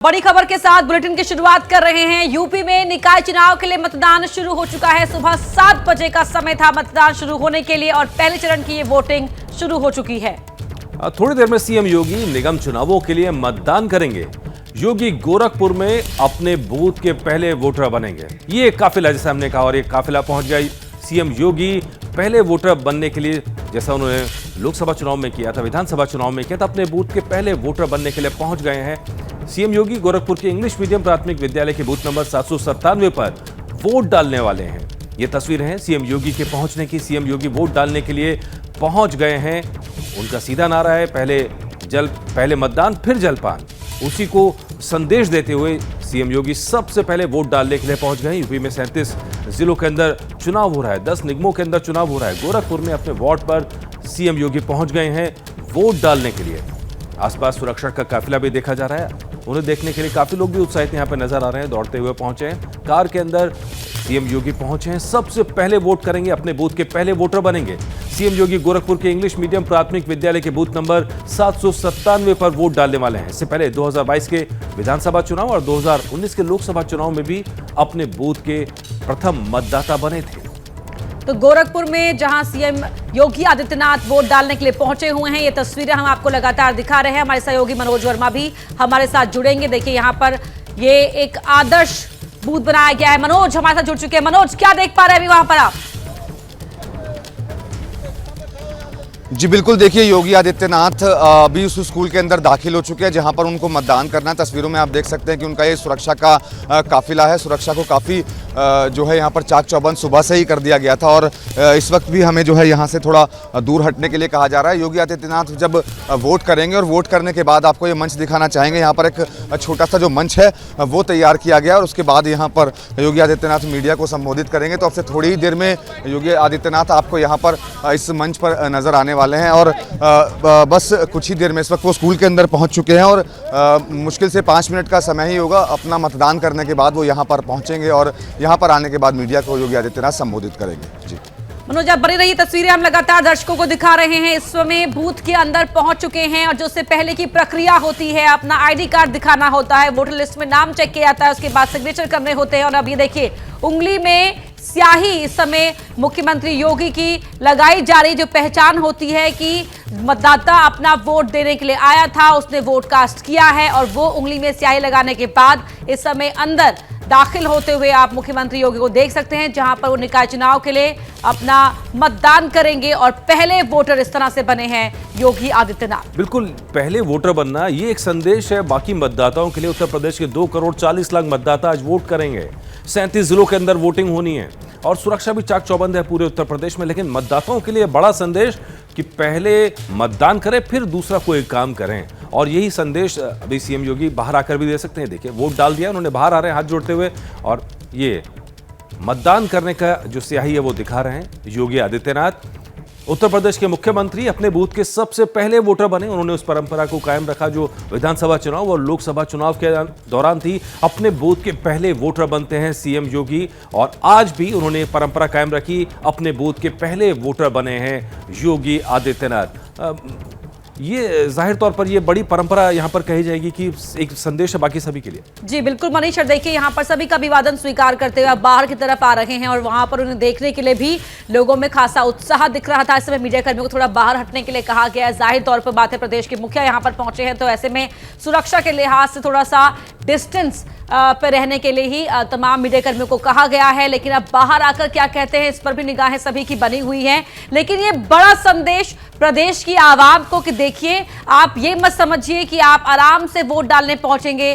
बड़ी खबर के साथ बुलेटिन की शुरुआत कर रहे हैं। यूपी में निकाय चुनाव के लिए मतदान शुरू हो चुका है। सुबह 7 बजे का समय था मतदान शुरू होने के लिए और पहले चरण की ये वोटिंग शुरू हो चुकी है। थोड़ी देर में सीएम योगी निगम चुनावों के लिए मतदान करेंगे। योगी गोरखपुर में अपने बूथ के पहले वोटर बनेंगे। ये काफिला, जैसे हमने कहा, और ये काफिला पहुंच गया। सीएम योगी पहले वोटर बनने के लिए, जैसा उन्होंने लोकसभा चुनाव में किया था, विधानसभा चुनाव में किया था, अपने बूथ के पहले वोटर बनने के लिए पहुंच गए हैं। सीएम योगी गोरखपुर के इंग्लिश मीडियम प्राथमिक विद्यालय के बूथ नंबर 797 पर वोट डालने वाले हैं। ये तस्वीरें हैं सीएम योगी के पहुंचने की। सीएम योगी वोट डालने के लिए पहुंच गए हैं। उनका सीधा नारा है, पहले मतदान फिर जलपान। उसी को संदेश देते हुए सीएम योगी सबसे पहले वोट डालने के लिए पहुंच गए। यूपी में 37 जिलों के अंदर चुनाव हो रहा है, 10 निगमों के अंदर चुनाव हो रहा है। गोरखपुर में अपने वार्ड पर सीएम योगी पहुंच गए हैं वोट डालने के लिए। आसपास सुरक्षा का काफिला भी देखा जा रहा है। उन्हें देखने के लिए काफी लोग भी उत्साहित यहाँ पर नजर आ रहे हैं, दौड़ते हुए पहुंचे हैं। कार के अंदर सीएम योगी पहुंचे हैं। सबसे पहले वोट करेंगे, अपने बूथ के पहले वोटर बनेंगे। सीएम योगी गोरखपुर के इंग्लिश मीडियम प्राथमिक विद्यालय के बूथ नंबर 797 पर वोट डालने वाले हैं। इससे पहले 2022 के विधानसभा चुनाव और 2019 के लोकसभा चुनाव में भी अपने बूथ के प्रथम मतदाता बने थे। तो गोरखपुर में जहां सीएम योगी आदित्यनाथ वोट डालने के लिए पहुंचे हुए हैं, ये तस्वीरें हम आपको लगातार दिखा रहे हैं। हमारे सहयोगी मनोज वर्मा भी हमारे साथ जुड़ेंगे। देखिए, यहाँ पर ये एक आदर्श बूथ बनाया गया है। मनोज हमारे साथ जुड़ चुके हैं। मनोज, क्या देख पा रहे हैं अभी वहां पर आप? जी बिल्कुल, देखिए, योगी आदित्यनाथ अभी उस स्कूल के अंदर दाखिल हो चुके हैं जहां पर उनको मतदान करना है। तस्वीरों में आप देख सकते हैं कि उनका ये सुरक्षा का काफिला है। सुरक्षा को काफ़ी जो है यहाँ पर चाक चौबंद सुबह से ही कर दिया गया था और इस वक्त भी हमें जो है यहाँ से थोड़ा दूर हटने के लिए कहा जा रहा है। योगी आदित्यनाथ जब वोट करेंगे और वोट करने के बाद आपको ये मंच दिखाना चाहेंगे। यहाँ पर एक छोटा सा जो मंच है वो तैयार किया गया और उसके बाद यहाँ पर योगी आदित्यनाथ मीडिया को संबोधित करेंगे। तो अब से थोड़ी ही देर में योगी आदित्यनाथ आपको यहाँ पर इस मंच पर नजर आने वाले हैं और बस कुछ ही देर में, इस वक्त वो स्कूल के अंदर पहुंच चुके हैं और मुश्किल से 5 मिनट का समय ही होगा। अपना मतदान करने के बाद वो यहाँ पर पहुंचेंगे और यहाँ पर आने के बाद मीडिया को योगी आदित्यनाथ संबोधित करेंगे। जी मनोज, आप बनी रही तस्वीरें हम लगातार दर्शकों को दिखा रहे हैं। इस समय बूथ के अंदर पहुंच चुके हैं और जो उससे पहले की प्रक्रिया होती है, अपना आईडी कार्ड दिखाना होता है, वोटर लिस्ट में नाम चेक किया जाता है, उसके बाद सिग्नेचर करने होते हैं। और अब ये देखिए, उंगली में स्याही इस समय मुख्यमंत्री योगी की लगाई जा रही, जो पहचान होती है कि मतदाता अपना वोट देने के लिए आया था, उसने वोट कास्ट किया है। और वो उंगली में स्याही लगाने के बाद इस समय अंदर दाखिल होते हुए आप मुख्यमंत्री योगी को देख सकते हैं, जहां पर वो निकाय चुनाव के लिए अपना मतदान करेंगे। और पहले वोटर इस तरह से बने हैं योगी आदित्यनाथ। बिल्कुल, पहले वोटर बनना ये एक संदेश है बाकी मतदाताओं के लिए। उत्तर प्रदेश के 2 करोड़ 40 लाख मतदाता आज वोट करेंगे। 37 जिलों के अंदर वोटिंग होनी है और सुरक्षा भी चाक चौबंद है पूरे उत्तर प्रदेश में। लेकिन मतदाताओं के लिए बड़ा संदेश कि पहले मतदान करें फिर दूसरा कोई काम करें। और यही संदेश अभी सीएम योगी बाहर आकर भी दे सकते हैं। देखिए, वोट डाल दिया उन्होंने, बाहर आ रहे हैं हाथ जोड़ते हुए और ये मतदान करने का जो स्याही है वो दिखा रहे हैं योगी आदित्यनाथ। उत्तर प्रदेश के मुख्यमंत्री अपने बूथ के सबसे पहले वोटर बने। उन्होंने उस परंपरा को कायम रखा जो विधानसभा चुनाव और लोकसभा चुनाव के दौरान थी। अपने बूथ के पहले वोटर बनते हैं सीएम योगी और आज भी उन्होंने परंपरा कायम रखी। अपने बूथ के पहले वोटर बने हैं योगी आदित्यनाथ। ये जाहिर तौर पर ये बड़ी परंपरा यहाँ पर कही जाएगी कि एक संदेश है बाकी सभी के लिए। जी बिल्कुल मनीष, और देखिए यहाँ पर सभी का अभिवादन स्वीकार करते हुए बाहर की तरफ आ रहे हैं और वहां पर उन्हें देखने के लिए भी लोगों में खासा उत्साह दिख रहा था। इस समय मीडिया कर्मियों को थोड़ा बाहर हटने के लिए कहा गया है। जाहिर तौर पर बात है, प्रदेश के मुखिया यहाँ पर पहुंचे हैं, तो ऐसे में सुरक्षा के लिहाज से थोड़ा सा डिस्टेंस पर रहने के लिए ही तमाम मीडिया कर्मियों को कहा गया है। लेकिन अब बाहर आकर क्या कहते हैं, इस पर भी निगाहें सभी की बनी हुई हैं। लेकिन ये बड़ा संदेश प्रदेश की आवाम को कि देखिए, आप ये मत समझिए कि आप आराम से वोट डालने पहुंचेंगे।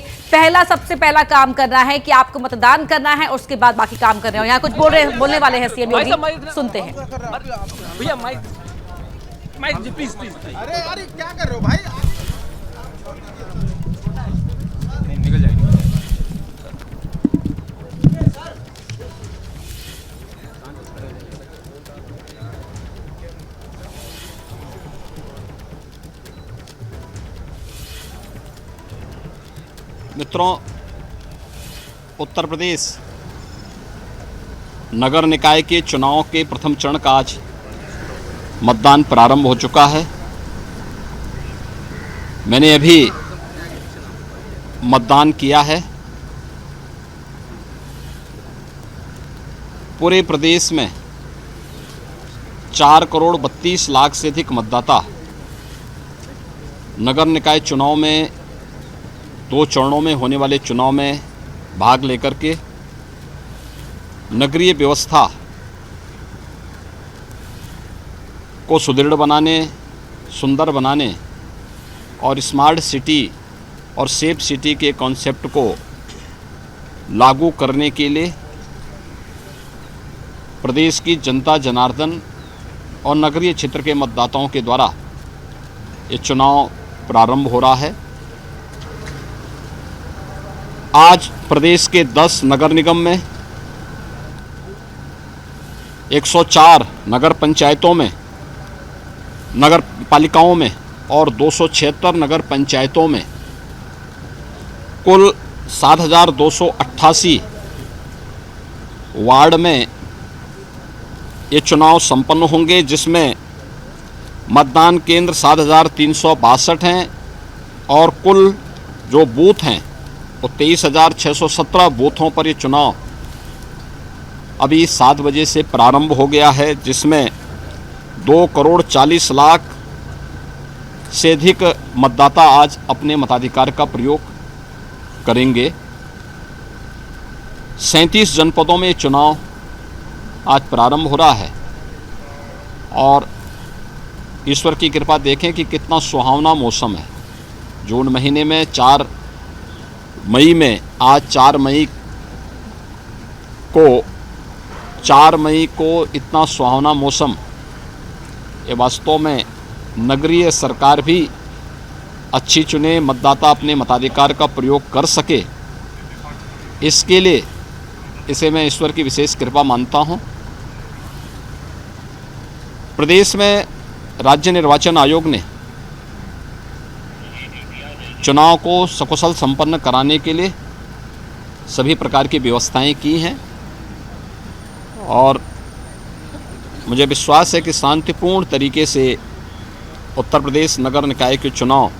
सबसे पहला काम करना है कि आपको मतदान करना है, उसके बाद बाकी काम करने हैं। यहाँ कुछ बोलने वाले हैं सीएम योगी, सुनते हैं। भैया माइक जी प्लीज। अरे क्या कर रहे हो भाई? निकल जाएगी। मित्रों, उत्तर प्रदेश नगर निकाय के चुनाव के प्रथम चरण का आज मतदान प्रारंभ हो चुका है। मैंने अभी मतदान किया है। पूरे प्रदेश में 4 करोड़ 32 लाख से अधिक मतदाता नगर निकाय चुनाव में 2 चरणों में होने वाले चुनाव में भाग लेकर के नगरीय व्यवस्था को सुदृढ़ बनाने, सुंदर बनाने और स्मार्ट सिटी और सेफ सिटी के कॉन्सेप्ट को लागू करने के लिए प्रदेश की जनता जनार्दन और नगरीय क्षेत्र के मतदाताओं के द्वारा ये चुनाव प्रारंभ हो रहा है। आज प्रदेश के 10 नगर निगम में 104 नगर पंचायतों में, नगर पालिकाओं में और 276 नगर पंचायतों में कुल 7,288 वार्ड में ये चुनाव संपन्न होंगे, जिसमें मतदान केंद्र 7,362 हैं और कुल जो बूथ हैं वो 23,617 बूथों पर ये चुनाव अभी 7 बजे से प्रारंभ हो गया है, जिसमें 2 करोड़ 40 लाख से अधिक मतदाता आज अपने मताधिकार का प्रयोग करेंगे। 37 जनपदों में चुनाव आज प्रारंभ हो रहा है और ईश्वर की कृपा देखें कि कितना सुहावना मौसम है। जून महीने में 4 मई में, आज 4 मई को इतना सुहावना मौसम, ये वास्तव में नगरीय सरकार भी अच्छी चुने, मतदाता अपने मताधिकार का प्रयोग कर सके, इसके लिए इसे मैं ईश्वर की विशेष कृपा मानता हूँ। प्रदेश में राज्य निर्वाचन आयोग ने चुनाव को सकुशल संपन्न कराने के लिए सभी प्रकार की व्यवस्थाएं की हैं और मुझे विश्वास है कि शांतिपूर्ण तरीके से उत्तर प्रदेश नगर निकाय के चुनाव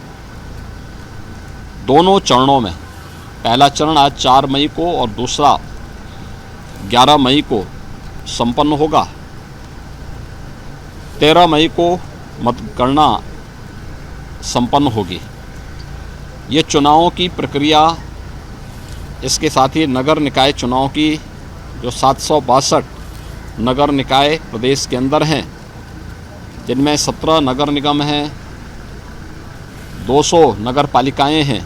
दोनों चरणों में, पहला चरण आज 4 मई को और दूसरा 11 मई को संपन्न होगा। 13 मई को मतगणना संपन्न होगी। ये चुनावों की प्रक्रिया, इसके साथ ही नगर निकाय चुनाव की जो 762 नगर निकाय प्रदेश के अंदर हैं, जिनमें 17 नगर निगम हैं, 200 नगर पालिकाएँ हैं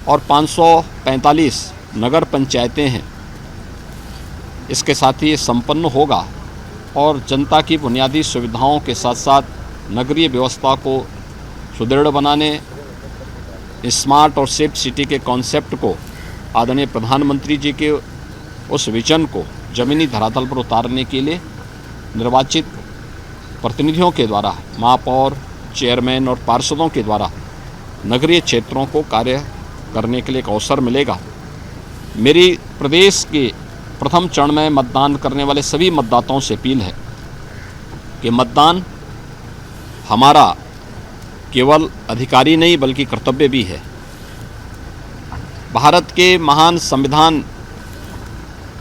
और 545 नगर पंचायतें हैं, इसके साथ ही ये संपन्न होगा और जनता की बुनियादी सुविधाओं के साथ साथ नगरीय व्यवस्था को सुदृढ़ बनाने, स्मार्ट और सेफ सिटी के कॉन्सेप्ट को, आदरणीय प्रधानमंत्री जी के उस विजन को ज़मीनी धरातल पर उतारने के लिए निर्वाचित प्रतिनिधियों के द्वारा, महापौर, चेयरमैन और पार्षदों के द्वारा नगरीय क्षेत्रों को कार्य करने के लिए एक अवसर मिलेगा। मेरी प्रदेश के प्रथम चरण में मतदान करने वाले सभी मतदाताओं से अपील है कि मतदान हमारा केवल अधिकारी नहीं बल्कि कर्तव्य भी है। भारत के महान संविधान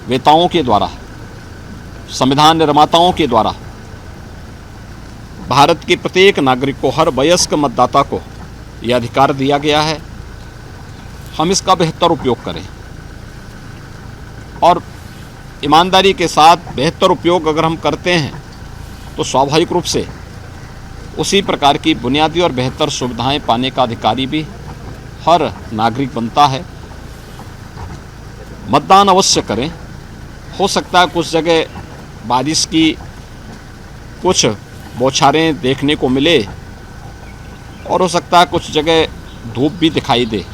वेताओं के द्वारा, संविधान निर्माताओं के द्वारा भारत के प्रत्येक नागरिक को, हर वयस्क मतदाता को यह अधिकार दिया गया है। हम इसका बेहतर उपयोग करें और ईमानदारी के साथ बेहतर उपयोग अगर हम करते हैं तो स्वाभाविक रूप से उसी प्रकार की बुनियादी और बेहतर सुविधाएं पाने का अधिकारी भी हर नागरिक बनता है। मतदान अवश्य करें। हो सकता है कुछ जगह बारिश की कुछ बौछारें देखने को मिले और हो सकता है कुछ जगह धूप भी दिखाई दे,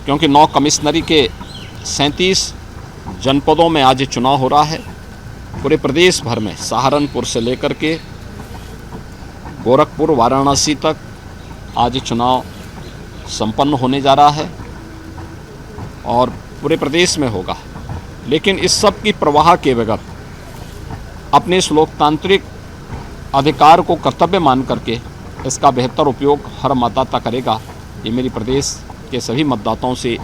क्योंकि 9 कमिश्नरी के 37 जनपदों में आज ये चुनाव हो रहा है। पूरे प्रदेश भर में सहारनपुर से लेकर के गोरखपुर, वाराणसी तक आज ये चुनाव संपन्न होने जा रहा है और पूरे प्रदेश में होगा। लेकिन इस सब की प्रवाह के बगैर अपने इस लोकतांत्रिक अधिकार को कर्तव्य मान करके इसका बेहतर उपयोग हर मतदाता करेगा, ये मेरी प्रदेश के सभी मतदाताओं से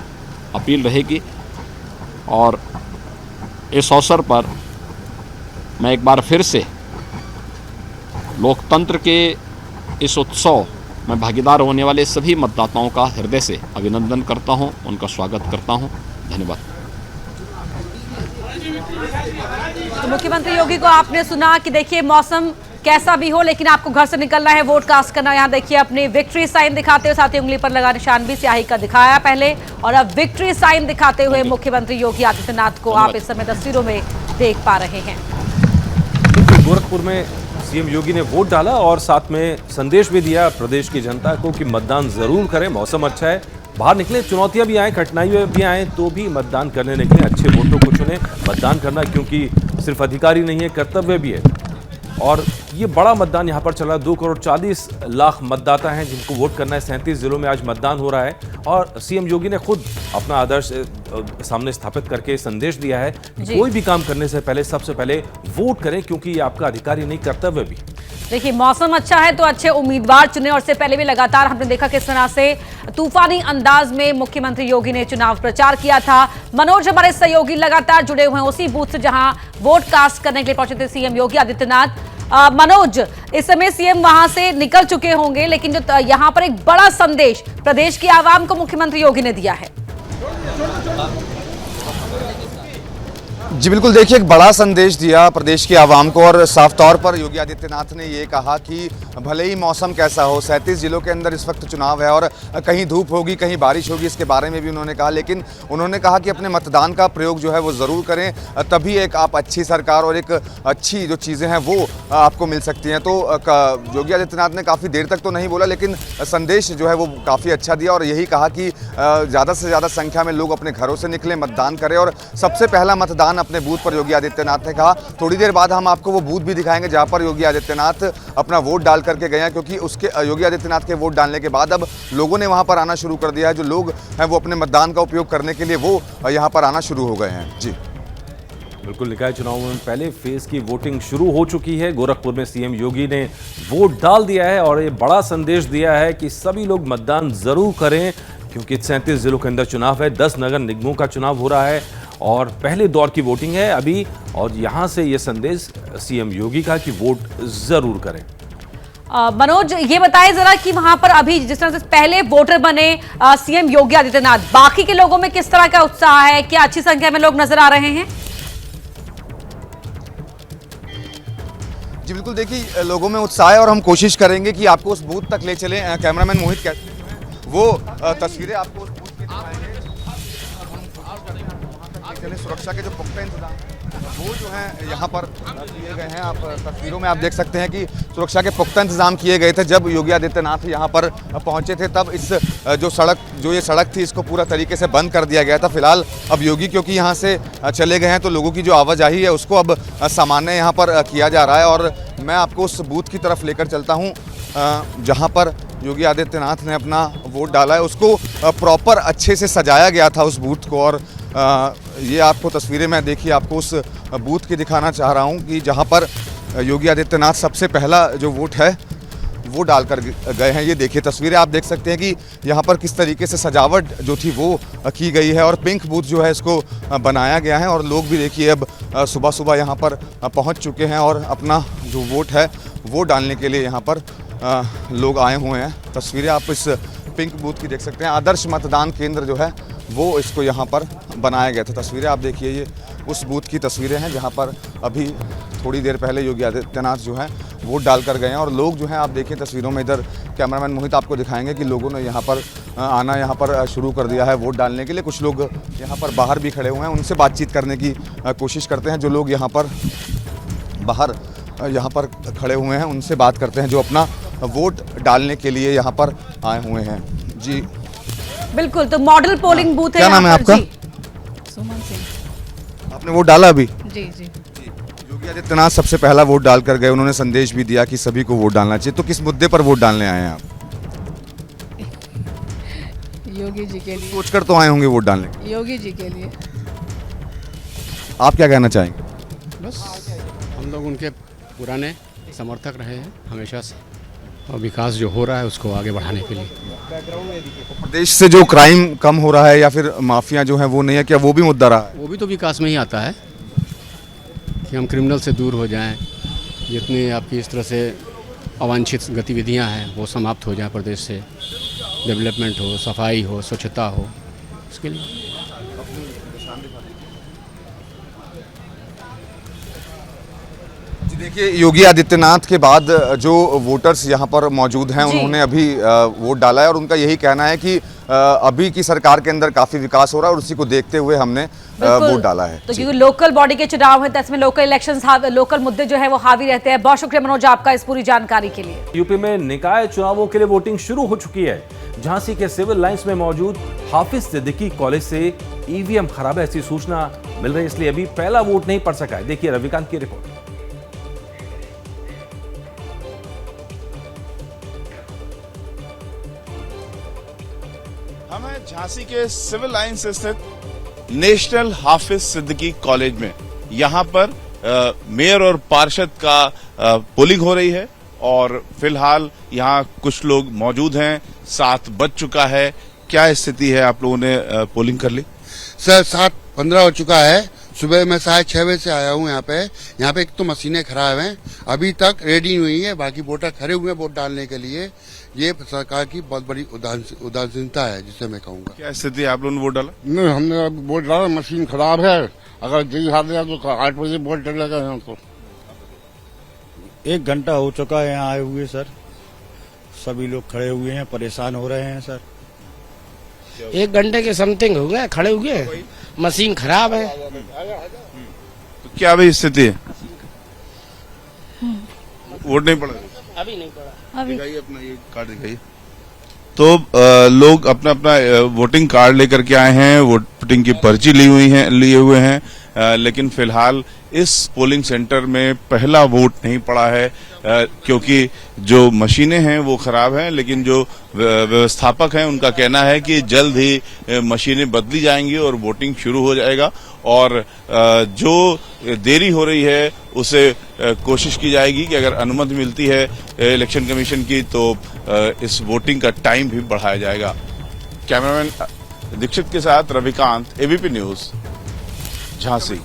अपील रहेगी। और इस अवसर पर मैं एक बार फिर से लोकतंत्र के इस उत्सव में भागीदार होने वाले सभी मतदाताओं का हृदय से अभिनंदन करता हूं, उनका स्वागत करता हूं। धन्यवाद। तो मुख्यमंत्री योगी को आपने सुना कि देखिए मौसम कैसा भी हो लेकिन आपको घर से निकलना है, वोट कास्ट करना। यहाँ देखिए अपनी विक्ट्री साइन दिखाते हुए, साथ ही उंगली पर लगा निशान भी स्याही का दिखाया पहले, और अब विक्ट्री साइन दिखाते हुए मुख्यमंत्री योगी आदित्यनाथ को आप इस समय तस्वीरों में देख पा रहे हैं। गोरखपुर में सीएम योगी ने वोट डाला और साथ में संदेश भी दिया प्रदेश की जनता को कि मतदान जरूर करें, मौसम अच्छा है, बाहर निकले, चुनौतियां भी आए, कठिनाइयां भी आए, तो भी मतदान करने निकले, अच्छे वोटों को चुने। मतदान करना क्योंकि सिर्फ अधिकारी नहीं है, कर्तव्य भी है। और ये बड़ा मतदान यहाँ पर चला, 2,40,00,000 मतदाता हैं जिनको वोट करना है। 37 जिलों में आज मतदान हो रहा है और सीएम योगी ने खुद अपना आदर्श सामने स्थापित करके संदेश दिया है कि कोई भी काम करने से पहले सबसे पहले वोट करें, क्योंकि ये आपका अधिकार ही नहीं, कर्तव्य भी। देखिए मौसम अच्छा है तो अच्छे उम्मीदवार चुने, और इससे पहले भी लगातार हमने देखा किस तरह से तूफानी अंदाज में मुख्यमंत्री योगी ने चुनाव प्रचार किया था। मनोज हमारे सहयोगी लगातार जुड़े हुए हैं उसी बूथ से जहां वोट कास्ट करने के लिए पहुंचे थे सीएम योगी आदित्यनाथ। मनोज, इस समय सीएम वहां से निकल चुके होंगे, लेकिन जो यहां पर एक बड़ा संदेश प्रदेश की आवाम को मुख्यमंत्री योगी ने दिया है। जी बिल्कुल, देखिए एक बड़ा संदेश दिया प्रदेश की आवाम को, और साफ तौर पर योगी आदित्यनाथ ने ये कहा कि भले ही मौसम कैसा हो, 37 जिलों के अंदर इस वक्त चुनाव है और कहीं धूप होगी कहीं बारिश होगी, इसके बारे में भी उन्होंने कहा, लेकिन उन्होंने कहा कि अपने मतदान का प्रयोग जो है वो ज़रूर करें, तभी एक आप अच्छी सरकार और एक अच्छी जो चीज़ें हैं वो आपको मिल सकती हैं। तो योगी आदित्यनाथ ने काफ़ी देर तक तो नहीं बोला, लेकिन संदेश जो है वो काफ़ी अच्छा दिया और यही कहा कि ज़्यादा से ज़्यादा संख्या में लोग अपने घरों से निकलें, मतदान करें, और सबसे पहला मतदान अपने बूथ पर योगी आदित्यनाथ ने कहा। थोड़ी देर बाद हम आपको वो बूथ भी दिखाएंगे जहां पर योगी आदित्यनाथ अपना वोट डाल करके गए हैं, क्योंकि उसके योगी आदित्यनाथ के वोट डालने के बाद अब लोगों ने वहां पर आना शुरू कर दिया है। जो लोग हैं वो अपने मतदान का उपयोग करने के लिए वो यहां पर आना शुरू हो गए हैं। जी बिल्कुल, निकाय चुनाव में पहले फेज की वोटिंग शुरू हो चुकी है। गोरखपुर में सीएम योगी ने वोट डाल दिया है और ये बड़ा संदेश दिया है कि सभी लोग मतदान जरूर करें, क्योंकि 37 जिलों के अंदर चुनाव है, 10 नगर निगमों का चुनाव हो रहा है और पहले दौर की वोटिंग है अभी। और यहां से ये संदेश सीएम योगी का कि वोट जरूर करें। मनोज, ये बताएं जरा कि वहां पर अभी जिस तरह से पहले वोटर बने सीएम योगी आदित्यनाथ, बाकी के लोगों में किस तरह का उत्साह है? क्या अच्छी संख्या में लोग नजर आ रहे हैं? जी बिल्कुल, देखिए लोगों में उत्साह है और हम कोशिश करेंगे कि आपको उस बूथ तक ले चलें। कैमरामैन मोहित वो तस्वीरें आपको उस बूथ की दिखाएंगे। सुरक्षा के जो पुख्ता इंतजाम वो जो है यहाँ पर किए गए हैं। आप तस्वीरों में आप देख सकते हैं कि सुरक्षा के पुख्ता इंतजाम किए गए थे। जब योगी आदित्यनाथ यहाँ पर पहुँचे थे तब इस जो ये सड़क थी इसको पूरा तरीके से बंद कर दिया गया था। फिलहाल अब योगी क्योंकि यहाँ से चले गए हैं तो लोगों की जो आवाजाही है उसको अब सामान्य यहाँ पर किया जा रहा है। और मैं आपको उस बूथ की तरफ लेकर चलता हूँ जहाँ पर योगी आदित्यनाथ ने अपना वोट डाला है। उसको प्रॉपर अच्छे से सजाया गया था उस बूथ को। और ये आपको तस्वीरें मैं देखिए आपको उस बूथ की दिखाना चाह रहा हूँ कि जहाँ पर योगी आदित्यनाथ सबसे पहला जो वोट है वो डालकर गए हैं। ये देखिए तस्वीरें आप देख सकते हैं कि यहाँ पर किस तरीके से सजावट जो थी वो की गई है और पिंक बूथ जो है इसको बनाया गया है। और लोग भी देखिए अब सुबह सुबह यहाँ पर पहुँच चुके हैं और अपना जो वोट है वो डालने के लिए यहाँ पर लोग आए हुए हैं। तस्वीरें आप इस पिंक बूथ की देख सकते हैं। आदर्श मतदान केंद्र जो है वो इसको यहाँ पर बनाया गया था। तस्वीरें आप देखिए ये उस बूथ की तस्वीरें हैं जहाँ पर अभी थोड़ी देर पहले योगी आदित्यनाथ जो है वोट डाल कर गए हैं। और लोग जो हैं आप देखिए तस्वीरों में, इधर कैमरामैन मोहित आपको दिखाएंगे कि लोगों ने यहाँ पर आना यहाँ पर शुरू कर दिया है वोट डालने के लिए। कुछ लोग यहाँ पर बाहर भी खड़े हुए हैं, उनसे बातचीत करने की कोशिश करते हैं। जो लोग यहाँ पर बाहर यहाँ पर खड़े हुए हैं उनसे बात करते हैं जो अपना वोट डालने के लिए यहाँ पर आए हुए हैं। जी बिल्कुल, तो मॉडल पोलिंग बूथ है। क्या नाम है आपका? सुमन सिंह। आपने वोट डाला अभी? जी जी। योगी आदित्यनाथ सबसे पहला वोट डाल कर गए, उन्होंने संदेश भी दिया कि सभी को वोट डालना चाहिए। तो किस मुद्दे पर वोट डालने आए हैं आप? योगी जी के लिए। सोच कर तो आए होंगे वोट डालने। योगी जी के लिए। आप क्या कहना चाहेंगे? बस हम लोग उनके पुराने समर्थक रहे हैं हमेशा से। और विकास जो हो रहा है उसको आगे बढ़ाने के लिए। प्रदेश से जो क्राइम कम हो रहा है या फिर माफिया जो है वो नहीं है, क्या वो भी मुद्दा रहा है? वो भी तो विकास में ही आता है कि हम क्रिमिनल से दूर हो जाएं, जितनी आपकी इस तरह से अवांछित गतिविधियां हैं वो समाप्त हो जाएं प्रदेश से, डेवलपमेंट हो, सफाई हो, स्वच्छता हो, उसके लिए। जी देखिए, योगी आदित्यनाथ के बाद जो वोटर्स यहाँ पर मौजूद हैं जी। उन्होंने अभी वोट डाला है और उनका यही कहना है कि अभी की सरकार के अंदर काफी विकास हो रहा है और उसी को देखते हुए हमने वोट डाला है। तो क्योंकि लोकल बॉडी के चुनाव है तो इसमें लोकल इलेक्शंस, लोकल मुद्दे जो है वो हावी रहते हैं। बहुत शुक्रिया मनोज आपका इस पूरी जानकारी के लिए। यूपी में निकाय चुनावों के लिए वोटिंग शुरू हो चुकी है। झांसी के सिविल लाइंस में मौजूद हाफिज सिद्दीकी कॉलेज से ईवीएम खराब है ऐसी सूचना मिल रही है, इसलिए अभी पहला वोट नहीं पड़ सका है। देखिए रविकांत की रिपोर्ट। हम हैं झांसी के सिविल लाइंस स्थित नेशनल हाफिज सिद्दीकी कॉलेज में। यहाँ पर मेयर और पार्षद का पोलिंग हो रही है और फिलहाल यहाँ कुछ लोग मौजूद हैं। 7 बज चुका है। क्या स्थिति है? आप लोगों ने पोलिंग कर ली? सर 7:15 हो चुका है। सुबह मैं 6:30 बजे से आया हूँ यहाँ पे। एक तो मशीनें खराब हैं, अभी तक रेडी नहीं हुई है, बाकी वोटर खड़े हुए हैं वोट डालने के लिए। ये सरकार की बहुत बड़ी उदासीनता है जिसे मैं कहूँगा। क्या स्थिति है? आप लोगों ने वोट डाला? नहीं, हमने अब वोट डाला, मशीन खराब है। अगर जल्दी हाथ दिया तो 8 बजे वोट डलेगा यहाँ तो। 1 घंटा हो चुका है यहाँ आए हुए सर। सभी लोग खड़े हुए हैं, परेशान हो रहे हैं सर। 1 घंटे के समथिंग हो गए खड़े हुए, मशीन खराब है। तो क्या अभी स्थिति है? वोट नहीं पड़ा? अभी नहीं पड़ा। दिखाइए अपना ये कार्ड दिखाइए। तो लोग अपना अपना वोटिंग कार्ड लेकर के आए हैं, वोटिंग की पर्ची लिए हुए हैं, लेकिन फिलहाल इस पोलिंग सेंटर में पहला वोट नहीं पड़ा है क्योंकि जो मशीनें हैं वो खराब हैं। लेकिन जो व्यवस्थापक हैं उनका कहना है कि जल्द ही मशीनें बदली जाएंगी और वोटिंग शुरू हो जाएगा और जो देरी हो रही है उसे कोशिश की जाएगी कि अगर अनुमति मिलती है इलेक्शन कमीशन की तो इस वोटिंग का टाइम भी बढ़ाया जाएगा। कैमरामैन दीक्षित के साथ रविकांत, एबीपी न्यूज, झांसी।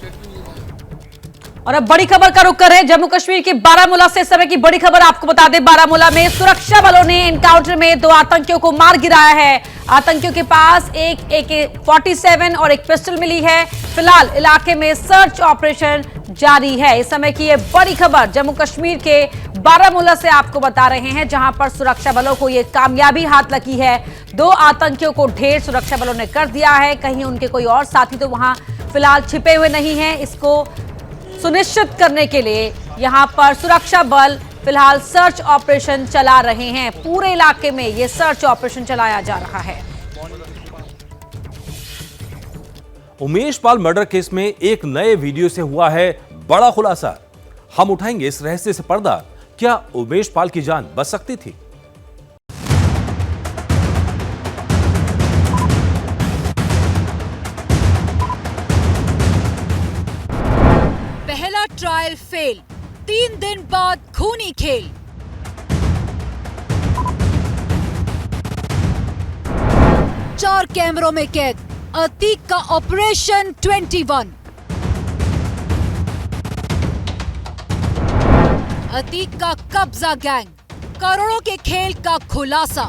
और अब बड़ी खबर का रुख करें जम्मू कश्मीर के बारामूला से। इस समय की बड़ी खबर आपको बता दें, बारामूला में सुरक्षा बलों ने एनकाउंटर में 2 आतंकियों को मार गिराया है। आतंकियों के पास एक AK-47 और एक पिस्टल मिली है। फिलहाल इलाके में सर्च ऑपरेशन जारी है। इस समय की ये बड़ी खबर जम्मू कश्मीर के बारामूला से आपको बता रहे हैं, जहां पर सुरक्षा बलों को ये कामयाबी हाथ लगी है। 2 आतंकियों को ढेर सुरक्षा बलों ने कर दिया है। कहीं उनके कोई और साथी तो वहां फिलहाल छिपे हुए नहीं है। इसको सुनिश्चित करने के लिए यहां पर सुरक्षा बल फिलहाल सर्च ऑपरेशन चला रहे हैं। पूरे इलाके में यह सर्च ऑपरेशन चलाया जा रहा है। उमेश पाल मर्डर केस में एक नए वीडियो से हुआ है बड़ा खुलासा। हम उठाएंगे इस रहस्य से पर्दा। क्या उमेश पाल की जान बच सकती थी? पहला ट्रायल फेल, 3 दिन बाद खूनी खेल। चार कैमरों में कैद अतीक का ऑपरेशन 21। अतीक का कब्जा गैंग, करोड़ों के खेल का खुलासा।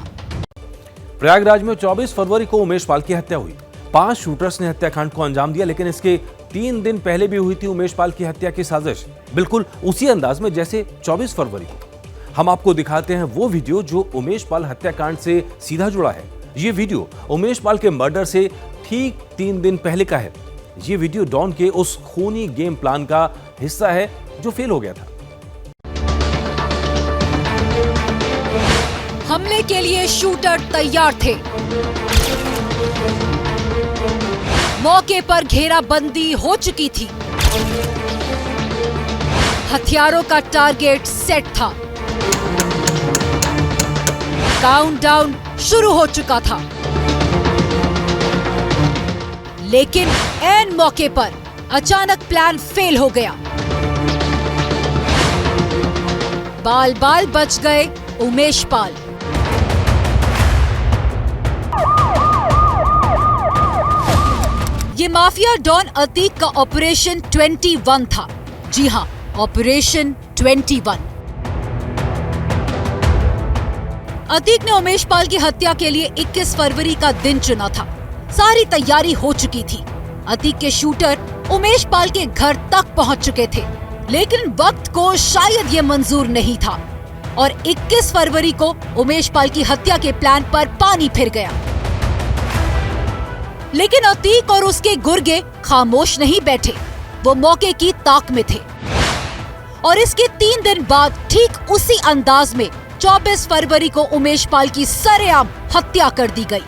प्रयागराज में 24 फरवरी को उमेश पाल की हत्या हुई। 5 शूटर्स ने हत्याकांड को अंजाम दिया, लेकिन इसके 3 दिन पहले भी हुई थी उमेश पाल की हत्या की साजिश, बिल्कुल उसी अंदाज में जैसे 24 फरवरी को। हम आपको दिखाते हैं वो वीडियो जो उमेश पाल हत्याकांड से सीधा जुड़ा है। ये वीडियो उमेश पाल के मर्डर से ठीक 3 दिन पहले का है। ये वीडियो डॉन के उस खूनी गेम प्लान का हिस्सा है जो फेल हो गया था। हमले के लिए शूटर तैयार थे। मौके पर घेराबंदी हो चुकी थी। हथियारों का टारगेट सेट था। काउंटडाउन शुरू हो चुका था। लेकिन ऐन मौके पर अचानक प्लान फेल हो गया। बाल बाल बच गए उमेश पाल। ये माफिया डॉन अतीक का ऑपरेशन 21 था। जी हां, ऑपरेशन 21। अतीक ने उमेश पाल की हत्या के लिए 21 फरवरी का दिन चुना था। सारी तैयारी हो चुकी थी। अतीक के शूटर उमेश पाल के घर तक पहुंच चुके थे, लेकिन वक्त को शायद ये मंजूर नहीं था और 21 फरवरी को उमेश पाल की हत्या के प्लान पर पानी फिर गया। लेकिन अतीक और उसके गुर्गे खामोश नहीं बैठे, वो मौके की ताक में थे और इसके 3 दिन बाद ठीक उसी अंदाज में 24 फरवरी को उमेश पाल की सरेआम हत्या कर दी गई।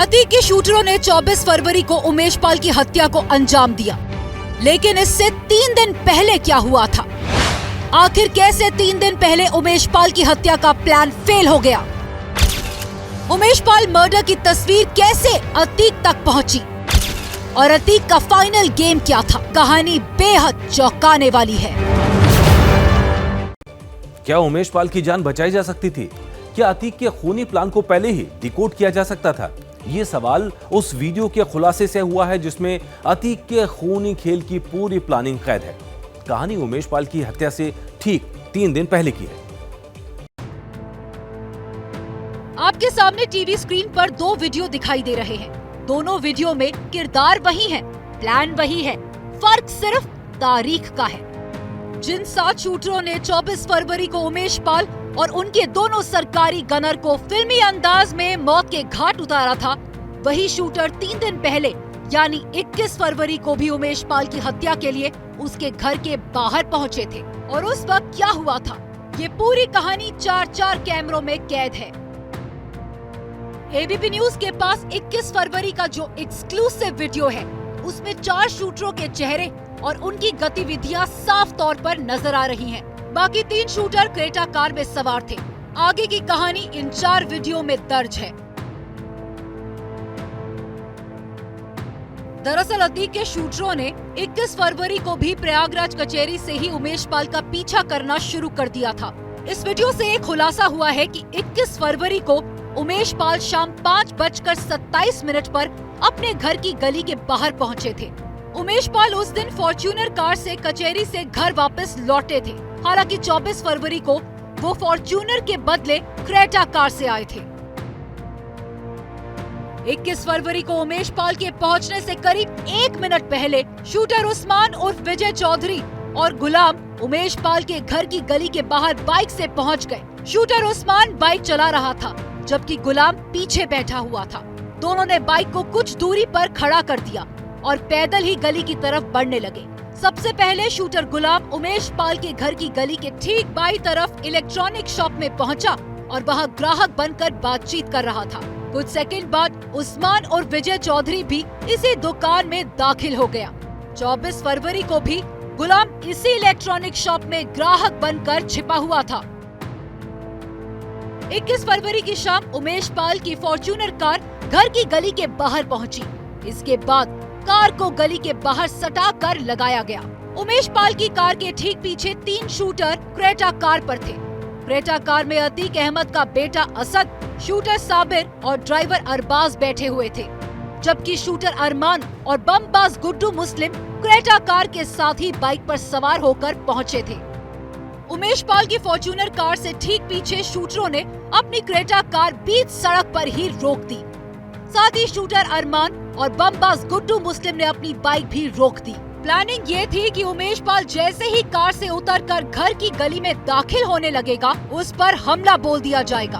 अतीक के शूटरों ने 24 फरवरी को उमेश पाल की हत्या को अंजाम दिया, लेकिन इससे 3 दिन पहले क्या हुआ था? आखिर कैसे 3 दिन पहले उमेश पाल की हत्या का प्लान फेल हो गया? उमेश पाल मर्डर की तस्वीर कैसे अतीक तक पहुंची और अतीक का फाइनल गेम क्या था? कहानी बेहद चौंकाने वाली है। क्या उमेश पाल की जान बचाई जा सकती थी? क्या अतीक के खूनी प्लान को पहले ही डिकोड किया जा सकता था? ये सवाल उस वीडियो के खुलासे से हुआ है जिसमें अतीक के खूनी खेल की पूरी प्लानिंग कैद है। कहानी उमेश पाल की हत्या से ठीक 3 दिन पहले की है। आपके सामने टीवी स्क्रीन पर 2 वीडियो दिखाई दे रहे हैं। दोनों वीडियो में किरदार वही है, प्लान वही है, फर्क सिर्फ तारीख का है। जिन 7 शूटरों ने 24 फरवरी को उमेश पाल और उनके दोनों सरकारी गनर को फिल्मी अंदाज में मौत के घाट उतारा था, वही शूटर 3 दिन पहले यानी 21 फरवरी को भी उमेश पाल की हत्या के लिए उसके घर के बाहर पहुंचे थे। और उस वक्त क्या हुआ था, ये पूरी कहानी 4 कैमरों में कैद है। एबीपी न्यूज के पास 21 फरवरी का जो एक्सक्लूसिव वीडियो है, उसमें 4 शूटरों के चेहरे और उनकी गतिविधियां साफ तौर पर नजर आ रही हैं। बाकी 3 शूटर क्रेटा कार में सवार थे। आगे की कहानी इन 4 वीडियो में दर्ज है। दरअसल अतीक के शूटरों ने 21 फरवरी को भी प्रयागराज कचहरी से ही उमेश पाल का पीछा करना शुरू कर दिया था। इस वीडियो से एक खुलासा हुआ है कि 21 फरवरी को उमेश पाल शाम 5:27 पर अपने घर की गली के बाहर पहुंचे थे। उमेश पाल उस दिन फॉर्च्यूनर कार से कचहरी से घर वापस लौटे थे। हालांकि 24 फरवरी को वो फॉर्च्यूनर के बदले क्रेटा कार से आए थे। 21 फरवरी को उमेश पाल के पहुंचने से करीब 1 मिनट पहले शूटर उस्मान उर्फ विजय चौधरी और गुलाम उमेश पाल के घर की गली के बाहर बाइक से पहुंच गए। शूटर उस्मान बाइक चला रहा था, जबकि गुलाम पीछे बैठा हुआ था। दोनों ने बाइक को कुछ दूरी पर खड़ा कर दिया और पैदल ही गली की तरफ बढ़ने लगे। सबसे पहले शूटर गुलाम उमेश पाल के घर की गली के ठीक बाईं तरफ इलेक्ट्रॉनिक शॉप में पहुंचा और वहां ग्राहक बनकर बातचीत कर रहा था। कुछ सेकंड बाद उस्मान और विजय चौधरी भी इसी दुकान में दाखिल हो गया। 24 फरवरी को भी गुलाम इसी इलेक्ट्रॉनिक शॉप में ग्राहक बनकर छिपा हुआ था। 21 फरवरी की शाम उमेश पाल की फॉर्च्यूनर कार घर की गली के बाहर पहुंची। इसके बाद कार को गली के बाहर सटा कर लगाया गया। उमेश पाल की कार के ठीक पीछे 3 शूटर क्रेटा कार पर थे। क्रेटा कार में अतीक अहमद का बेटा असद, शूटर साबिर और ड्राइवर अरबाज बैठे हुए थे, जबकि शूटर अरमान और बमबाज गुड्डू मुस्लिम क्रेटा कार के साथ ही बाइक पर सवार होकर पहुंचे थे। उमेश पाल की फॉर्च्यूनर कार से ठीक पीछे शूटरों ने अपनी क्रेटा कार बीच सड़क पर ही रोक दी। साथ ही शूटर अरमान और बमबाज गुड्डू मुस्लिम ने अपनी बाइक भी रोक दी। प्लानिंग ये थी कि उमेश पाल जैसे ही कार से उतरकर घर की गली में दाखिल होने लगेगा, उस पर हमला बोल दिया जाएगा।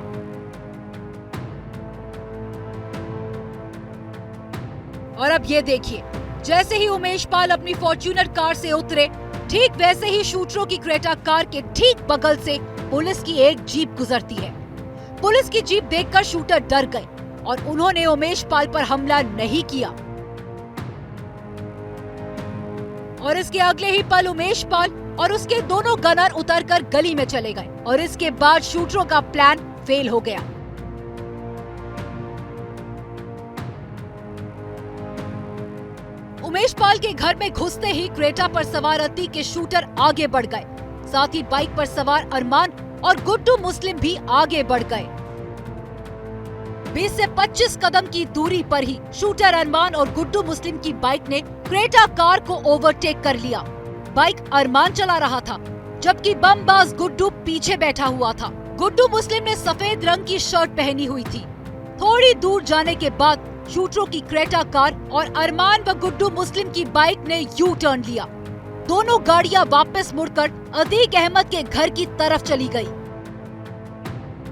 और अब ये देखिए, जैसे ही उमेश पाल अपनी फॉर्च्यूनर कार से उतरे, ठीक वैसे ही शूटरों की क्रेटा कार के ठीक बगल से पुलिस की एक जीप गुजरती है। पुलिस की जीप देखकर शूटर डर गए और उन्होंने उमेश पाल पर हमला नहीं किया। और इसके अगले ही पल उमेश पाल और उसके दोनों गनर उतरकर गली में चले गए और इसके बाद शूटरों का प्लान फेल हो गया। उमेश पाल के घर में घुसते ही क्रेटा पर सवार अतीक के शूटर आगे बढ़ गए। साथ ही बाइक पर सवार अरमान और गुड्डू मुस्लिम भी आगे बढ़ गए। 20 से 25 कदम की दूरी पर ही शूटर अरमान और गुड्डू मुस्लिम की बाइक ने क्रेटा कार को ओवरटेक कर लिया। बाइक अरमान चला रहा था, जबकि बमबाज गुड्डू पीछे बैठा हुआ था। गुड्डू मुस्लिम ने सफेद रंग की शर्ट पहनी हुई थी। थोड़ी दूर जाने के बाद शूटरों की क्रेटा कार और अरमान व गुड्डू मुस्लिम की बाइक ने यू टर्न लिया। दोनों गाड़ियां वापस मुड़कर अतीक अहमद के घर की तरफ चली गई।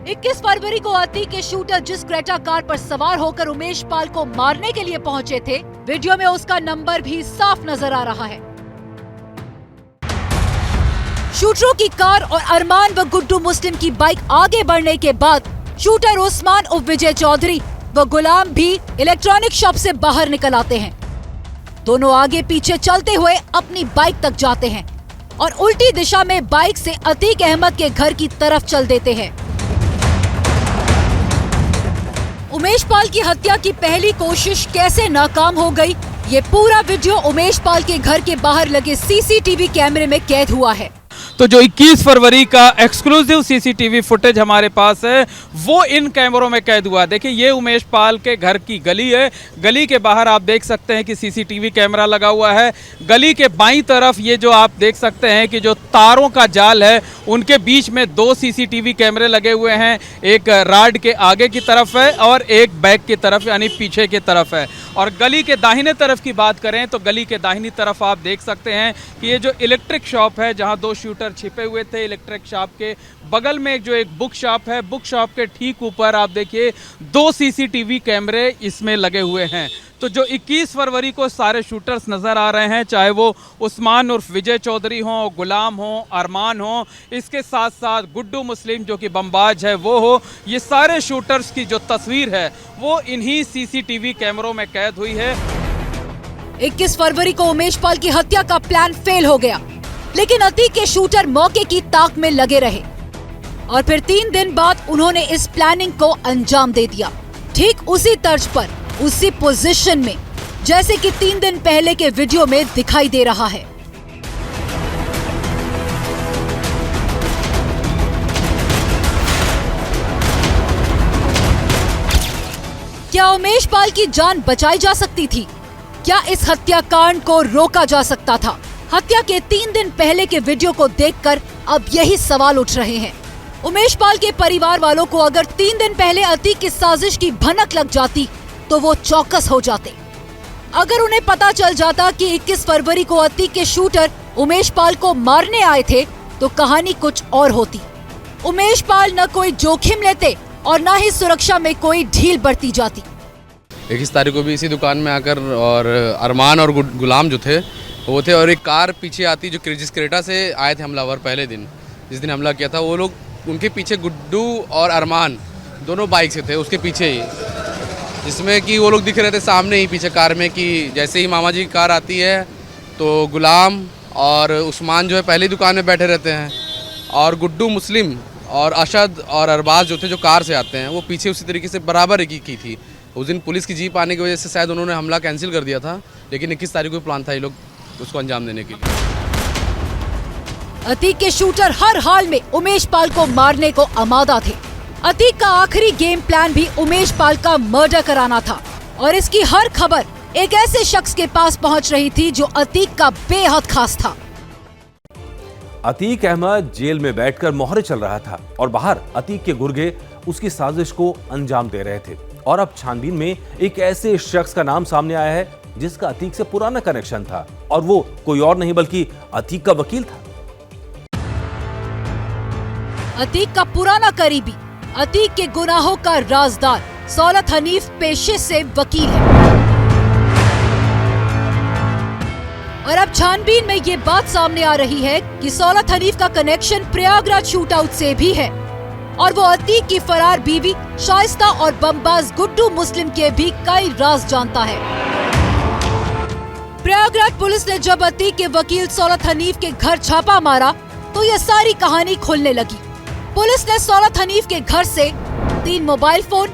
21 फरवरी को अतीक के शूटर जिस क्रेटा कार पर सवार होकर उमेश पाल को मारने के लिए पहुंचे थे, वीडियो में उसका नंबर भी साफ नजर आ रहा है। शूटरों की कार और अरमान व गुड्डू मुस्लिम की बाइक आगे बढ़ने के बाद शूटर उस्मान उर्फ विजय चौधरी व गुलाम भी इलेक्ट्रॉनिक शॉप से बाहर निकल आते हैं। दोनों आगे पीछे चलते हुए अपनी बाइक तक जाते हैं और उल्टी दिशा में बाइक से अतीक अहमद के घर की तरफ चल देते हैं। उमेश पाल की हत्या की पहली कोशिश कैसे नाकाम हो गई, ये पूरा वीडियो उमेश पाल के घर के बाहर लगे सीसीटीवी कैमरे में कैद हुआ है। तो जो 21 फरवरी का एक्सक्लूसिव सीसीटीवी फुटेज हमारे पास है वो इन कैमरों में कैद हुआ। देखिए ये उमेश पाल के घर की गली है। गली के बाहर आप देख सकते हैं कि सीसीटीवी कैमरा लगा हुआ है। गली के बाईं तरफ ये जो आप देख सकते हैं कि जो तारों का जाल है उनके बीच में 2 सीसीटीवी कैमरे लगे हुए हैं। एक राड के आगे की तरफ है और एक बैक की तरफ यानी पीछे की तरफ है। और गली के दाहिने तरफ की बात करें तो गली के दाहिनी तरफ आप देख सकते हैं कि ये जो इलेक्ट्रिक शॉप है जहां 2 शूटर छिपे हुए थे, इलेक्ट्रिक शॉप के बगल में जो एक बुक शॉप है, बुक शॉप के ठीक ऊपर आप देखिए 2 सीसीटीवी कैमरे इसमें लगे हुए हैं। तो जो 21 फरवरी को सारे शूटर्स नजर आ रहे हैं, चाहे वो उस्मान उर्फ विजय चौधरी हो, गुलाम हो, अरमान हो, इसके साथ साथ गुड्डू मुस्लिम जो कि बमबाज है वो हो, ये सारे शूटर्स की जो तस्वीर है वो इन्हीं सीसीटीवी कैमरों में कैद हुई है। 21 फरवरी को उमेश पाल की हत्या का प्लान फेल हो गया, लेकिन अतीक के शूटर मौके की ताक में लगे रहे और फिर 3 दिन बाद उन्होंने इस प्लानिंग को अंजाम दे दिया। ठीक उसी तर्ज पर, उसी पोजीशन में जैसे कि 3 दिन पहले के वीडियो में दिखाई दे रहा है। क्या उमेश पाल की जान बचाई जा सकती थी? क्या इस हत्याकांड को रोका जा सकता था? हत्या के 3 दिन पहले के वीडियो को देखकर अब यही सवाल उठ रहे हैं। उमेश पाल के परिवार वालों को अगर 3 दिन पहले अतीक की साजिश की भनक लग जाती तो वो चौकस हो जाते। अगर उन्हें पता चल जाता कि 21 फरवरी को अतीक के शूटर उमेश पाल को मारने आए थे तो कहानी कुछ और होती। उमेश पाल न कोई जोखिम लेते और न ही सुरक्षा में कोई ढील बरती जाती। 21 तारीख को भी इसी दुकान में आकर और अरमान और गुलाम जो थे वो थे और एक कार पीछे आती जो जिस क्रेटा से आए थे हमलावर पहले दिन जिस दिन हमला किया था, वो लोग उनके पीछे गुड्डू और अरमान दोनों बाइक से थे उसके पीछे ही, जिसमें कि वो लोग दिख रहे थे सामने ही पीछे कार में कि जैसे ही मामा जी की कार आती है तो गुलाम और उस्मान जो है पहली दुकान में बैठे रहते हैं और गुड्डू मुस्लिम और अशद और अरबाज जो थे जो कार से आते हैं वो पीछे उसी तरीके से बराबर की थी। उस दिन पुलिस की जीप आने की वजह से शायद उन्होंने हमला कैंसिल कर दिया था, लेकिन 21 तारीख को प्लान था ये लोग उसको अंजाम देने के लिए। अतीक के शूटर हर हाल में उमेश पाल को मारने को आमादा थे। अतीक का आखिरी गेम प्लान भी उमेश पाल का मर्डर कराना था और इसकी हर खबर एक ऐसे शख्स के पास पहुंच रही थी जो अतीक का बेहद खास था। अतीक अहमद जेल में बैठकर मोहरे चल रहा था और बाहर अतीक के गुर्गे उसकी साजिश को अंजाम दे रहे थे। और अब छानबीन में एक ऐसे शख्स का नाम सामने आया है जिसका अतीक से पुराना कनेक्शन था और वो कोई और नहीं बल्कि अतीक का वकील था। अतीक का पुराना करीबी, अतीक के गुनाहों का राजदार सौलत हनीफ पेशे से वकील है। और अब छानबीन में ये बात सामने आ रही है कि सौलत हनीफ का कनेक्शन प्रयागराज शूटआउट से भी है और वो अतीक की फरार बीवी शाइस्ता और बमबाज गुड्डू मुस्लिम के भी कई राज जानता है। प्रयागराज पुलिस ने जब अतीक के वकील सौलत हनीफ के घर छापा मारा तो ये सारी कहानी खुलने लगी। पुलिस ने सौलत हनीफ के घर से 3 मोबाइल फोन,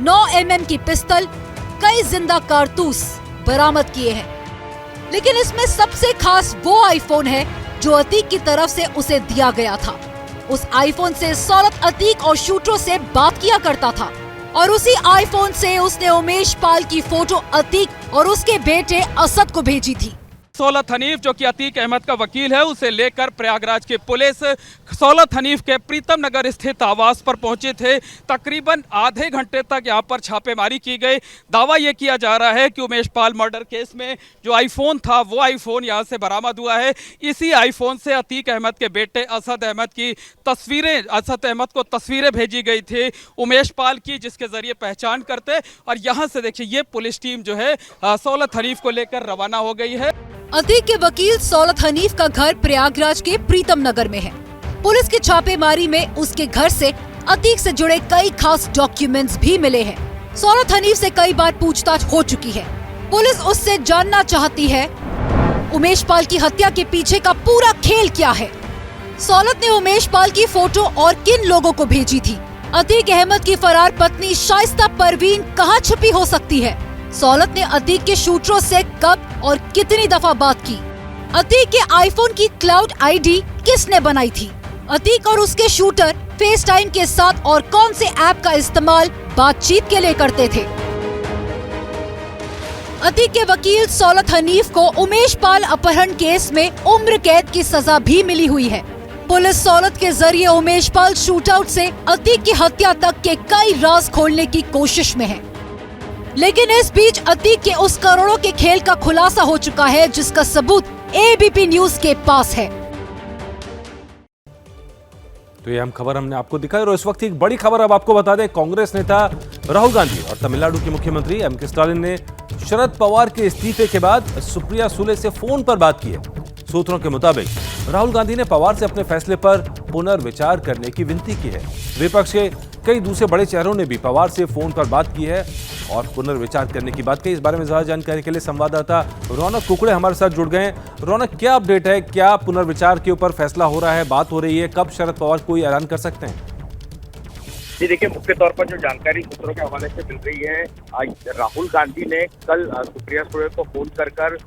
9 mm की पिस्तल, कई जिंदा कारतूस बरामद किए हैं। लेकिन इसमें सबसे खास वो आईफोन है जो अतीक की तरफ से उसे दिया गया था। उस आईफोन से सौलत अतीक और शूटरों से बात किया करता था और उसी आईफोन से उसने उमेश पाल की फोटो अतीक और उसके बेटे असद को भेजी थी। सौलत हनीफ जो कि अतीक अहमद का वकील है, उसे लेकर प्रयागराज की पुलिस सौलत हनीफ के प्रीतम नगर स्थित आवास पर पहुंचे थे। तकरीबन आधे घंटे तक यहां पर छापेमारी की गई। दावा यह किया जा रहा है कि उमेश पाल मर्डर केस में जो आईफोन था वो आईफोन यहां से बरामद हुआ है। इसी आईफोन से अतीक अहमद के बेटे असद अहमद की तस्वीरें, असद अहमद को तस्वीरें भेजी गई थी उमेश पाल की, जिसके जरिए पहचान करते। और यहां से देखिए ये पुलिस टीम जो है सौलत हनीफ को लेकर रवाना हो गई है। अतीक के वकील सौलत हनीफ का घर प्रयागराज के प्रीतम नगर में है। पुलिस की छापेमारी में उसके घर से अतीक से जुड़े कई खास डॉक्यूमेंट्स भी मिले हैं। सौलत हनीफ से कई बार पूछताछ हो चुकी है। पुलिस उससे जानना चाहती है उमेश पाल की हत्या के पीछे का पूरा खेल क्या है। सौलत ने उमेश पाल की फोटो और किन लोगों को भेजी थी। अतीक अहमद की फरार पत्नी शाइस्ता परवीन कहाँ छुपी हो सकती है। सौलत ने अतीक के शूटरों से कब और कितनी दफा बात की। अतीक के आईफोन की क्लाउड आईडी किसने बनाई थी। अतीक और उसके शूटर फेस टाइम के साथ और कौन से ऐप का इस्तेमाल बातचीत के लिए करते थे। अतीक के वकील सौलत हनीफ को उमेश पाल अपहरण केस में उम्र कैद की सजा भी मिली हुई है। पुलिस सौलत के जरिए उमेश पाल शूटआउट से अतीक की हत्या तक के कई राज खोलने की कोशिश में है। लेकिन इस बीच अतीक के उस करोड़ों के खेल का खुलासा हो चुका है जिसका सबूत एबीपी न्यूज के पास है। तो ये खबर हमने आपको दिखाई और इस वक्त एक बड़ी खबर अब आपको बता दें। कांग्रेस नेता राहुल गांधी और तमिलनाडु के मुख्यमंत्री एम.के. स्टालिन ने शरद पवार के इस्तीफे के बाद सुप्रिया सुले से फोन पर बात की है। सूत्रों के मुताबिक राहुल गांधी ने पवार से अपने फैसले पर पुनर्विचार करने की विनती की है। विपक्ष के कई दूसरे बड़े चेहरों ने भी पवार से फोन पर बात की है और पुनर्विचार करने की बात कही। इस बारे में ज्यादा जानकारी के लिए संवाददाता रौनक कुकड़े हमारे साथ जुड़ गए हैं। रौनक, क्या अपडेट है? क्या पुनर्विचार के ऊपर फैसला हो रहा है, बात हो रही है? कब शरद पवार कोई ऐलान कर सकते हैं? जी देखिए, मुख्य तौर पर जो जानकारी सूत्रों के हवाले से मिल रही है, राहुल गांधी ने कल सुप्रिया सुले को फोन कर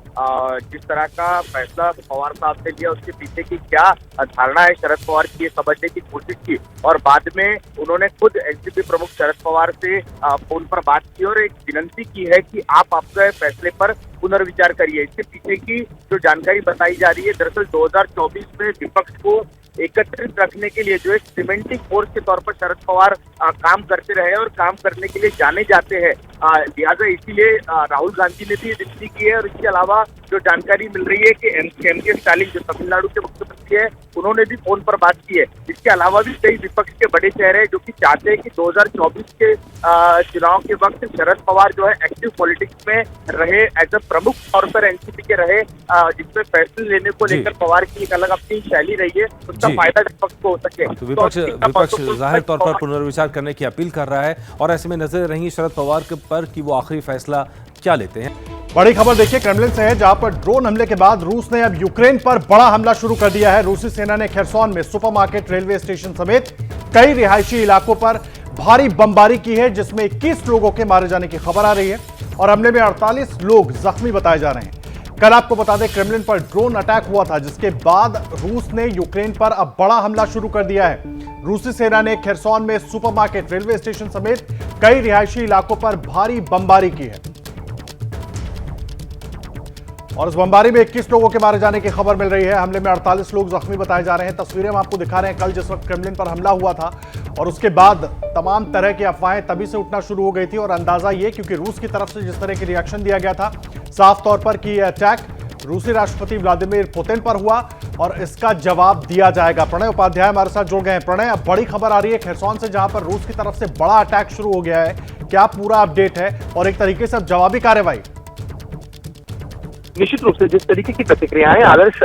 जिस तरह का फैसला पवार साहब ने लिया उसके पीछे की क्या धारणा है शरद पवार की, समझने की कोशिश की और बाद में उन्होंने खुद एनसीपी प्रमुख शरद पवार से फोन पर बात की और एक विनती की है कि आप आपके फैसले पर पुनर्विचार करिए। इसके पीछे की जो जानकारी बताई जा रही है, दरअसल 2024 में विपक्ष को एकत्रित रखने के लिए जो एक सीमेंटिंग फोर्स के तौर पर शरद पवार काम करते रहे और काम करने के लिए जाने जाते हैं। लिहाजा इसीलिए राहुल गांधी ने भी विनती की है और इसके अलावा जो जानकारी मिल रही है कि एम.के. स्टालिन जो तमिलनाडु के मुख्यमंत्री है उन्होंने भी फोन पर बात की है। इसके अलावा भी कई विपक्ष के बड़े चेहरे जो कि चाहते हैं कि 2024 के चुनाव के वक्त शरद पवार जो है एक्टिव पॉलिटिक्स में रहे, एज अ प्रमुख तौर पर एनसीपी के रहे, जिसमें फैसले लेने को लेकर पवार की एक अलग अपनी शैली रही है, उसका फायदा विपक्ष को हो सके। तो विपक्ष जाहिर तौर पर पुनर्विचार करने की अपील कर रहा है और ऐसे में नजर रहेंगी शरद पवार के पर कि वो आखिरी फैसला क्या लेते हैं। बड़ी खबर देखिए क्रेमलिन से है, जहां पर ड्रोन हमले के बाद रूस ने अब यूक्रेन पर बड़ा हमला शुरू कर दिया है। रूसी सेना ने खेरसोन में सुपरमार्केट, रेलवे स्टेशन समेत कई रिहायशी इलाकों पर भारी बमबारी की है, जिसमें 21 लोगों के मारे जाने की खबर आ रही है और हमले में 48 लोग जख्मी बताए जा रहे हैं। कल आपको बता दें क्रेमलिन पर ड्रोन अटैक हुआ था, जिसके बाद रूस ने यूक्रेन पर अब बड़ा हमला शुरू कर दिया है। रूसी सेना ने खेरसोन में सुपरमार्केट, रेलवे स्टेशन समेत कई रिहायशी इलाकों पर भारी बमबारी की है और इस बमबारी में 21 लोगों के मारे जाने की खबर मिल रही है। हमले में 48 लोग जख्मी बताए जा रहे हैं। तस्वीरें हम आपको दिखा रहे हैं कल जिस वक्त क्रेमलिन पर हमला हुआ था और उसके बाद तमाम तरह की अफवाहें तभी से उठना शुरू हो गई थी और अंदाजा ये क्योंकि रूस की तरफ से जिस तरह की रिएक्शन दिया गया था, साफ तौर पर कि यह अटैक रूसी राष्ट्रपति व्लादिमीर पुतिन पर हुआ और इसका जवाब दिया जाएगा। प्रणय उपाध्याय हमारे साथ जुड़ गए हैं। प्रणय, अब बड़ी खबर आ रही है खेरसोन से, जहां पर रूस की तरफ से बड़ा अटैक शुरू हो गया है, क्या पूरा अपडेट है और एक तरीके से अब जवाबी कार्रवाई? निश्चित रूप से जिस तरीके की प्रतिक्रियाएं आदर्श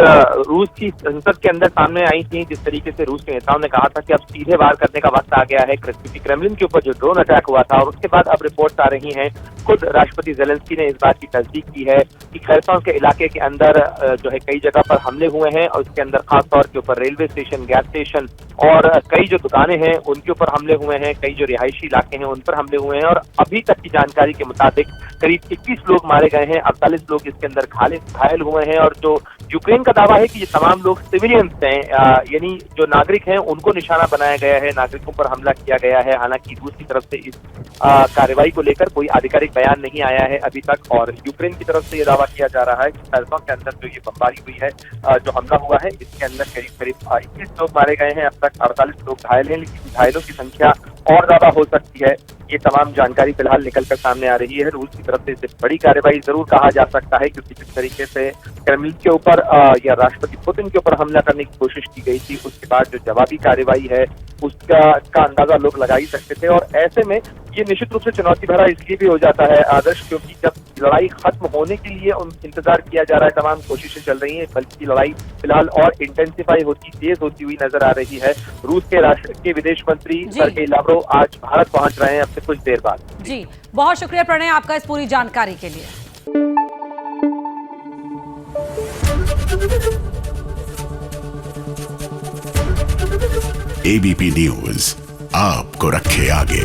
रूस की संसद के अंदर सामने आई थी, जिस तरीके से रूस के नेताओं ने कहा था कि अब सीधे वार करने का वक्त आ गया है, क्योंकि क्रेमलिन के ऊपर जो ड्रोन अटैक हुआ था और उसके बाद अब रिपोर्ट्स आ रही हैं, खुद राष्ट्रपति जेलेंस्की ने इस बात की तस्दीक की है कि खेरसोन के इलाके के अंदर जो है कई जगह पर हमले हुए हैं और उसके अंदर खास तौर के ऊपर रेलवे स्टेशन, गैस स्टेशन और कई जो दुकानें हैं उनके ऊपर हमले हुए हैं, कई जो रिहायशी इलाके हैं उन पर हमले हुए हैं और अभी तक की जानकारी के मुताबिक करीब 21 लोग मारे गए हैं, 48 लोग इसके अंदर घायल हुए हैं, और जो यूक्रेन का दावा है कि ये तमाम लोग सिविलियंस हैं, यानी जो नागरिक हैं उनको निशाना बनाया गया है, नागरिकों पर हमला किया गया है। हालांकि रूस की तरफ से इस कार्रवाई को लेकर कोई आधिकारिक बयान नहीं आया है अभी तक, और यूक्रेन की तरफ से ये दावा किया जा रहा है कि खरसों के अंदर जो ये बमबारी हुई है, जो हमला हुआ है, इसके अंदर करीब 21 लोग मारे गए हैं, अब तक 48 लोग घायल हैं, लेकिन घायलों की संख्या और ज्यादा हो सकती है। ये तमाम जानकारी फिलहाल निकलकर सामने आ रही है। रूस की तरफ से इसे बड़ी कार्रवाई जरूर कहा जा सकता है, क्योंकि जिस तरीके से क्रेमलिन के ऊपर या राष्ट्रपति पुतिन के ऊपर हमला करने की कोशिश की गई थी, उसके बाद जो जवाबी कार्रवाई है उसका अंदाजा लोग लगा ही सकते थे। और ऐसे में ये निश्चित रूप से चुनौती भरा इसलिए भी हो जाता है आदर्श, क्योंकि जब लड़ाई खत्म होने के लिए इंतजार किया जा रहा है, तमाम कोशिशें चल रही हैं, बल्कि लड़ाई फिलहाल और इंटेंसिफाई होती, तेज होती हुई नजर आ रही है। रूस के राष्ट्र के विदेश मंत्री सर्गेई लावरोव आज भारत पहुंच रहे हैं अब से कुछ देर बाद। जी, बहुत शुक्रिया प्रणय आपका इस पूरी जानकारी के लिए। एबीपी न्यूज आपको रखे आगे।